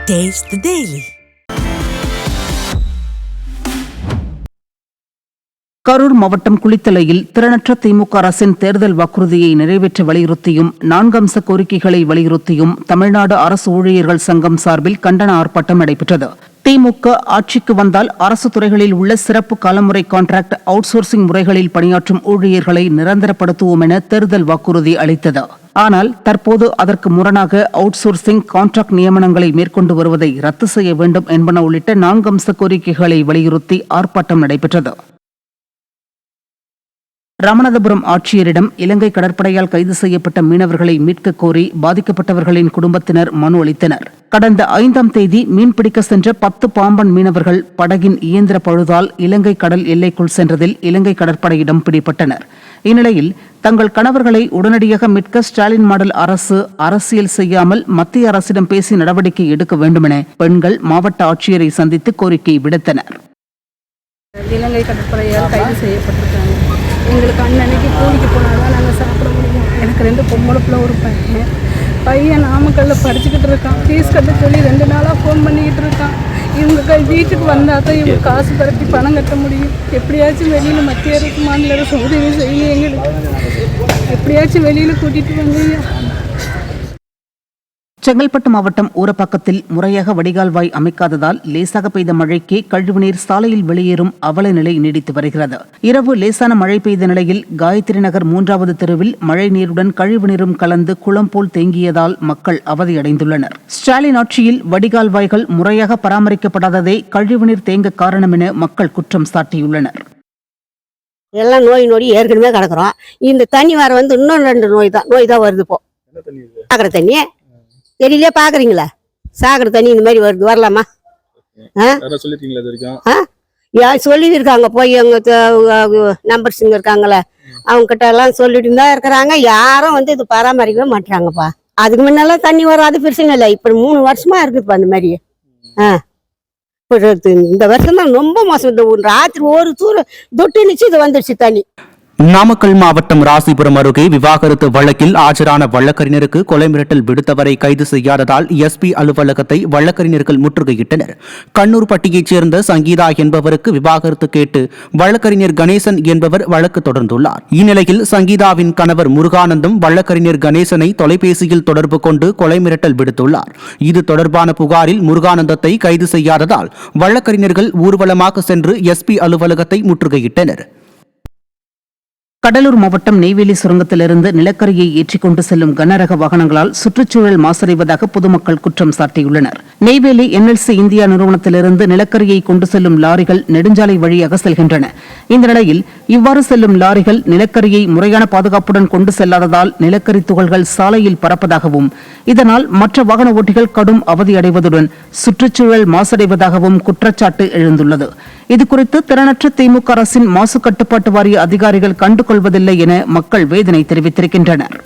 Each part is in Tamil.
Taste the Daily. கரூர் மாவட்டம் குளித்தலையில் திறனற்ற திமுக அரசின் தேர்தல் வாக்குறுதியை நிறைவேற்ற வலியுறுத்தியும் 4 அம்ச கோரிக்கைகளை வலியுறுத்தியும் தமிழ்நாடு அரசு ஊழியர்கள் சங்கம் சார்பில் கண்டன ஆர்ப்பாட்டம் நடைபெற்றது. திமுக ஆட்சிக்கு வந்தால் அரசு துறைகளில் உள்ள சிறப்பு காலமுறை கான்ட்ராக்ட் அவுட்சோர்சிங் முறைகளில் பணியாற்றும் ஊழியர்களை நிரந்தரப்படுத்துவோம் என தேர்தல் வாக்குறுதி அளித்தது. ஆனால் தற்போது அதற்கு முரணாக அவுட்சோர்சிங் கான்ட்ராக்ட் நியமனங்களை மேற்கொண்டு வருவதை ரத்து செய்ய வேண்டும் என்பன உள்ளிட்ட 4 அம்ச கோரிக்கைகளை வலியுறுத்தி ஆர்ப்பாட்டம் நடைபெற்றது. ராமநாதபுரம் ஆட்சியரிடம் இலங்கை கடற்படையால் கைது செய்யப்பட்ட மீனவர்களை மீட்க கோரி பாதிக்கப்பட்டவர்களின் குடும்பத்தினர் மனு அளித்தனர். கடந்த 5ஆம் தேதி மீன்பிடிக்க சென்ற 10 பாம்பன் மீனவர்கள் படகின் இயந்திர பழுதால் இலங்கை கடல் எல்லைக்குள் சென்றதில் இலங்கை கடற்படையிடம் பிடிபட்டனர். இந்நிலையில் தங்கள் கணவர்களை உடனடியாக மீட்க ஸ்டாலின் மாடல் அரசு அரசியல் செய்யாமல் மத்திய அரசிடம் பேசி நடவடிக்கை எடுக்க வேண்டுமென பெண்கள் மாவட்ட ஆட்சியரை சந்தித்து கோரிக்கை விடுத்தனர். இலங்கை கடற்படையால் கைது செய்யப்பட்டிருக்காங்க. எங்களுக்கு அன்னன்னைக்கு கூலிக்கு போனால் தான் நாங்கள் சாப்பிட முடியும். எனக்கு 2 பொம்பளை பிள்ளை, ஒரு பையன் நாமக்கல்லில் படிச்சுக்கிட்டு இருக்கான். ஃபீஸ் கட்ட சொல்லி 2 நாளாக ஃபோன் பண்ணிக்கிட்டு இருக்கான். இவங்க வீட்டுக்கு வந்தால் தான் இவங்க காசு பரப்பி பணம் கட்ட முடியும். எப்படியாச்சும் வெளியில் மத்திய அரசு மாநில அரசு உதவி செய்யணும். எங்களுக்கு எப்படியாச்சும் வெளியில் கூட்டிகிட்டு வந்தீங்க. செங்கல்பட்டு மாவட்டம் ஊரப்பாக்கத்தில் முறையாக வடிகால்வாய் அமைக்காததால் லேசாக பெய்த மழைக்கு கழிவுநீர் சாலையில் வெளியேறும் அவல நிலை நீடித்து வருகிறது. இரவு லேசான மழை பெய்த நிலையில் காயத்ரி நகர் 3வது தெருவில் மழை நீருடன் கழிவுநீரும் கலந்து குளம் போல் தேங்கியதால் மக்கள் அவதியடைந்துள்ளனர். ஸ்டாலின் ஆட்சியில் வடிகால்வாய்கள் முறையாக பராமரிக்கப்படாததே கழிவுநீர் தேங்க காரணம் என மக்கள் குற்றம் சாட்டியுள்ளனர். எல்லாம் நோய் ஏற்கனவே கிடக்குறோம். இந்த தண்ணி வர இன்னும் 2 நோய் தான் வருது. இப்போ சாக்கடை தண்ணி தெரியல, பாக்குறீங்களா? சாக்கடை தண்ணி இந்த மாதிரி வருது, வரலாமா? சொல்லிருக்காங்க, போய் அவங்க நம்பர்ஸுங்க இருக்காங்களே அவங்க கிட்ட எல்லாம் சொல்லிட்டு தான் இருக்கிறாங்க. யாரும் இது பராமரிக்கவே மாட்டாங்கப்பா. அதுக்கு முன்னெல்லாம் தண்ணி வரும், அது பிரச்சனை இல்லை. இப்ப 3 வருஷமா இருக்குப்பா அந்த மாதிரி. இந்த வருஷம் தான் ரொம்ப மோசம். இந்த ராத்திரி ஒரு தொட்டு நிச்சு இது வந்துடுச்சு தண்ணி. நாமக்கல் மாவட்டம் ராசிபுரம் அருகே விவாகரத்து வழக்கில் ஆஜரான வழக்கறிஞருக்கு கொலை மிரட்டல் விடுத்தவரை கைது செய்யாததால் எஸ்பி அலுவலகத்தை வழக்கறிஞர்கள் முற்றுகையிட்டனர். கண்ணூர்பட்டியைச் சேர்ந்த சங்கீதா என்பவருக்கு விவாகரத்து கேட்டு வழக்கறிஞர் கணேசன் என்பவர் வழக்கு தொடர்ந்துள்ளார். இந்நிலையில் சங்கீதாவின் கணவர் முருகானந்தம் வழக்கறிஞர் கணேசனை தொலைபேசியில் தொடர்பு கொண்டு கொலை மிரட்டல் விடுத்துள்ளார். இது தொடர்பான புகாரில் முருகானந்தத்தை கைது செய்யாததால் வழக்கறிஞர்கள் ஊர்வலமாக சென்று எஸ்பி அலுவலகத்தை முற்றுகையிட்டனர். கடலூர் மாவட்டம் நெய்வேலி சுரங்கத்திலிருந்து நிலக்கரியை ஏற்றிக்கொண்டு செல்லும் கனரக வாகனங்களால் சுற்றுச்சூழல் மாசடைவதாக பொதுமக்கள் குற்றம் சாட்டியுள்ளனர். நெய்வேலி என்எல்சி இந்தியா நிறுவனத்திலிருந்து நிலக்கரியை கொண்டு செல்லும் லாரிகள் நெடுஞ்சாலை வழியாக செல்கின்றன. இந்த நிலையில் இவ்வாறு செல்லும் லாரிகள் நிலக்கரியை முறையான பாதுகாப்புடன் கொண்டு செல்லாததால் நிலக்கரி துகள்கள் சாலையில் பறப்பதாகவும் இதனால் மற்ற வாகன ஓட்டிகள் கடும் அவதியடைவதுடன் சுற்றுச்சூழல் மாசடைவதாகவும் குற்றச்சாட்டு எழுந்துள்ளது. இதுகுறித்து திறனற்ற திமுக அரசின் மாசு கட்டுப்பாட்டு வாரிய அதிகாரிகள் கண்டுகொள்வதில்லை என மக்கள் வேதனை தெரிவித்திருக்கின்றனர்.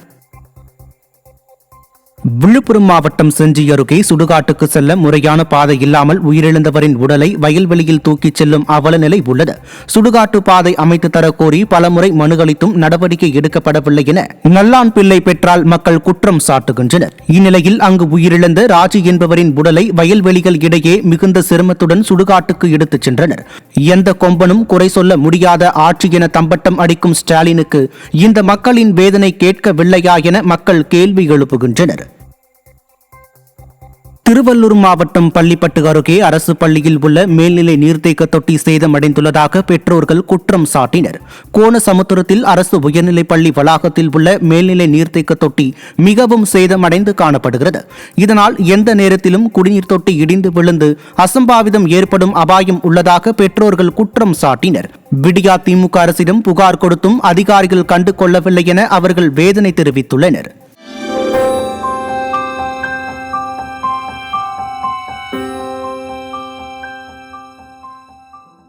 விழுப்புரம் மாவட்டம் செஞ்சி அருகே சுடுகாட்டுக்கு செல்ல முறையான பாதை இல்லாமல் உயிரிழந்தவரின் உடலை வயல்வெளியில் தூக்கிச் செல்லும் அவல நிலை உள்ளது. சுடுகாட்டு பாதை அமைத்து தரக்கோரி பலமுறை மனு அளித்தும் நடவடிக்கை எடுக்கப்படவில்லை என நல்லான் பிள்ளை பெற்றால் மக்கள் குற்றம் சாட்டுகின்றனர். இந்நிலையில் அங்கு உயிரிழந்த ராஜி என்பவரின் உடலை வயல்வெளிகள் இடையே மிகுந்த சிரமத்துடன் சுடுகாட்டுக்கு எடுத்துச் சென்றனர். எந்த கொம்பனும் குறை சொல்ல முடியாத ஆட்சி என தம்பட்டம் அடிக்கும் ஸ்டாலினுக்கு இந்த மக்களின் வேதனை கேட்கவில்லையா என மக்கள் கேள்வி எழுப்புகின்றனர். திருவள்ளூர் மாவட்டம் பள்ளிப்பட்டு அருகே அரசு பள்ளியில் உள்ள மேல்நிலை நீர்த்தேக்க தொட்டி சேதமடைந்துள்ளதாக பெற்றோர்கள் குற்றம் சாட்டினர். கோணசமுத்திரத்தில் அரசு உயர்நிலைப் பள்ளி வளாகத்தில் உள்ள மேல்நிலை நீர்த்தேக்க தொட்டி மிகவும் சேதமடைந்து காணப்படுகிறது. இதனால் எந்த நேரத்திலும் குடிநீர் தொட்டி இடிந்து விழுந்து அசம்பாவிதம் ஏற்படும் அபாயம் உள்ளதாக பெற்றோர்கள் குற்றம் சாட்டினர். விடியா திமுக அரசிடம் புகார் கொடுத்தும் அதிகாரிகள் கண்டு கொள்ளவில்லை என அவர்கள் வேதனை தெரிவித்துள்ளனர்.